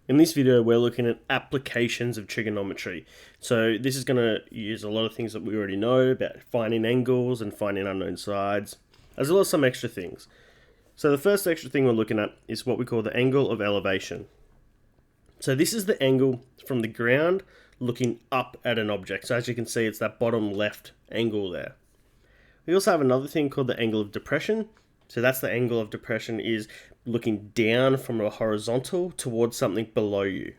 In this video, we're looking at applications of trigonometry. So this is going to use a lot of things that we already know about finding angles and finding unknown sides, as well as some extra things. So the first extra thing we're looking at is what we call the angle of elevation. So this is the angle from the ground looking up at an object. So as you can see, it's that bottom left angle there. We also have another thing called the angle of depression. So that's the angle of depression is looking down from a horizontal towards something below you.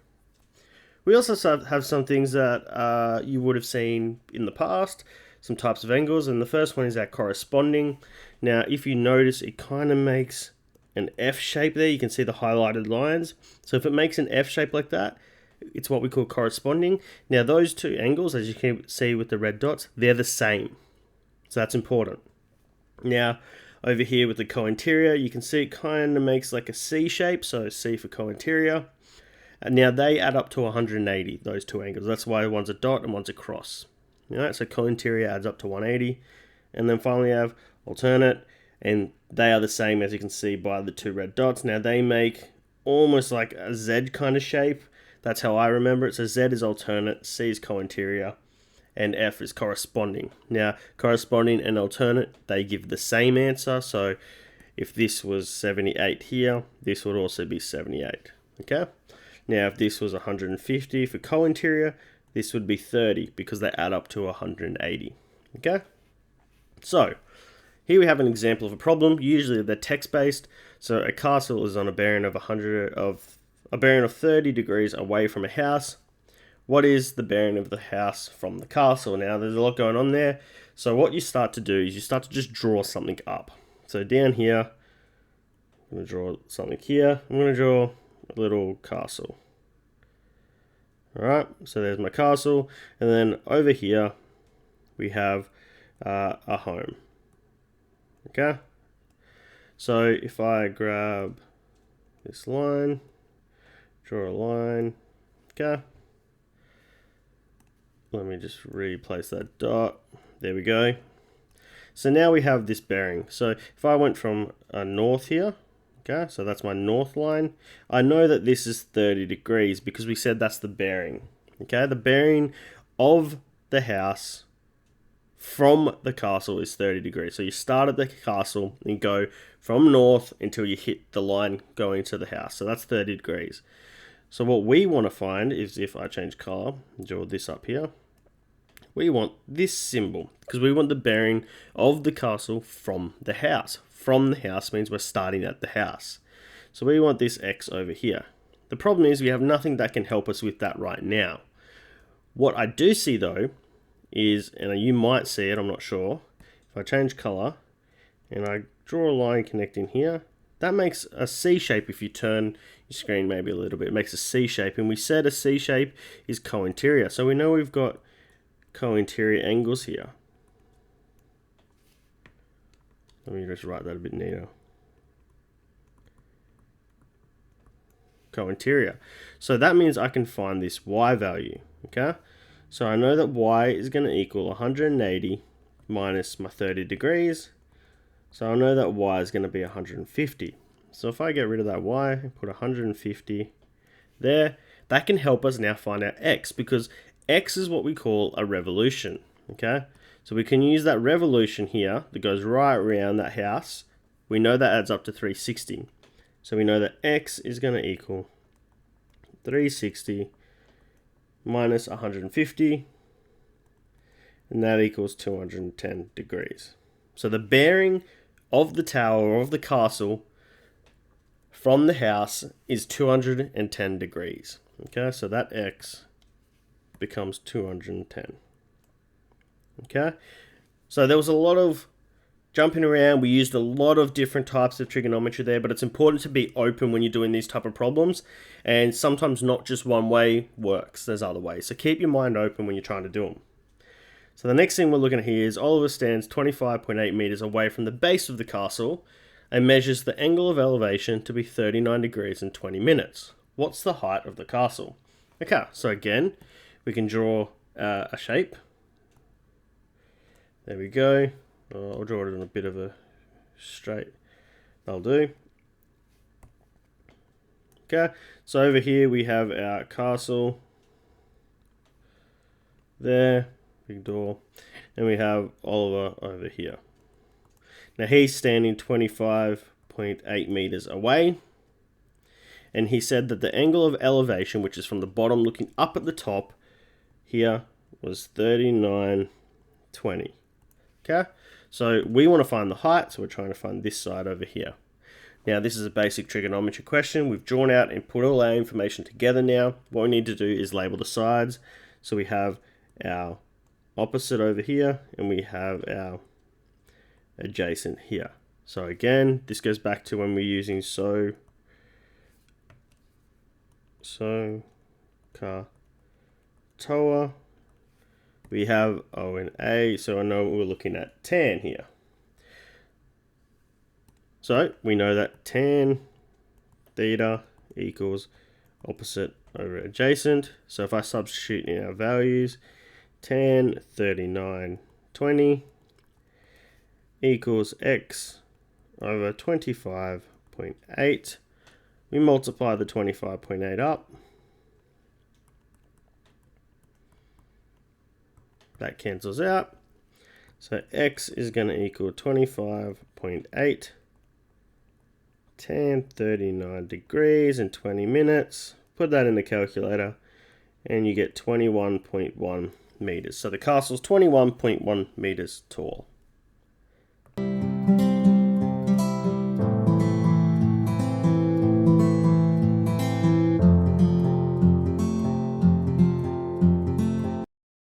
We also have some things that you would have seen in the past, some types of angles, and the first one is our corresponding. Now, if you notice, it kind of makes an F shape there. You can see the highlighted lines. So if it makes an F shape like that, it's what we call corresponding. Now, those two angles, as you can see with the red dots, they're the same. So that's important. Now, over here with the co-interior, you can see it kind of makes like a C shape, so C for co-interior. And now they add up to 180, those two angles. That's why one's a dot and one's a cross. All right, so co-interior adds up to 180. And then finally we have alternate, and they are the same as you can see by the two red dots. Now they make almost like a Z kind of shape. That's how I remember it. So Z is alternate, C is co-interior, and F is corresponding. Now, corresponding and alternate, they give the same answer. So if this was 78 here, this would also be 78. Okay? Now, if this was 150 for co-interior, this would be 30 because they add up to 180. Okay? So, here we have an example of a problem. Usually they're text-based. So a castle is on a bearing of 30 degrees away from a house. What is the bearing of the house from the castle? Now, there's a lot going on there. So what you start to do is you start to just draw something up. So down here, I'm going to draw something here. I'm going to draw a little castle. All right, so there's my castle. And then over here, we have a home. Okay? So if I grab this line, draw a line, okay? Let me just replace that dot. There we go. So now we have this bearing. So if I went from a north here, okay, so that's my north line. I know that this is 30 degrees because we said that's the bearing. Okay, the bearing of the house from the castle is 30 degrees. So you start at the castle and go from north until you hit the line going to the house. So that's 30 degrees. So what we want to find is, if I change color, draw this up here, we want this symbol because we want the bearing of the castle from the house. From the house means we're starting at the house. So we want this X over here. The problem is we have nothing that can help us with that right now. What I do see though is, and you might see it, I'm not sure, if I change color and I draw a line connecting here, that makes a C shape. If you turn your screen maybe a little bit, it makes a C shape. And we said a C shape is co-interior. So we know we've got co-interior angles here. Let me just write that a bit neater. Co-interior. So that means I can find this Y value. Okay? So I know that Y is going to equal 180 minus my 30 degrees. So I know that Y is going to be 150. So if I get rid of that Y and put 150 there, that can help us now find out X, because X is what we call a revolution. Okay, so we can use that revolution here that goes right around that house. We know that adds up to 360. So we know that X is going to equal 360 minus 150, and that equals 210 degrees. So the bearing of the tower or of the castle from the house is 210 degrees. Okay, so that X becomes 210. Okay, so there was a lot of jumping around. We used a lot of different types of trigonometry there, but it's important to be open when you're doing these type of problems, and sometimes not just one way works, there's other ways. So keep your mind open when you're trying to do them. So the next thing we're looking at here is Oliver stands 25.8 meters away from the base of the castle and measures the angle of elevation to be 39 degrees in 20 minutes. What's the height of the castle? Okay, so again, we can draw a shape. There we go. I'll draw it in a bit of a straight. That'll do. Okay, so over here we have our castle. There, big door. And we have Oliver over here. Now he's standing 25.8 meters away. And he said that the angle of elevation, which is from the bottom looking up at the top, here was 39.20. Okay, so we want to find the height, so we're trying to find this side over here. Now this is a basic trigonometry question. We've drawn out and put all our information together now. What we need to do is label the sides. So we have our opposite over here, and we have our adjacent here. So again, this goes back to when we're using car toa. We have O and A, so I know we're looking at tan here. So we know that tan theta equals opposite over adjacent. So if I substitute in our values, tan 39.20 equals x over 25.8. We multiply the 25.8 up. That cancels out. So x is going to equal 25.8 tan 39 degrees in 20 minutes. Put that in the calculator and you get 21.1 meters. So the castle's 21.1 meters tall.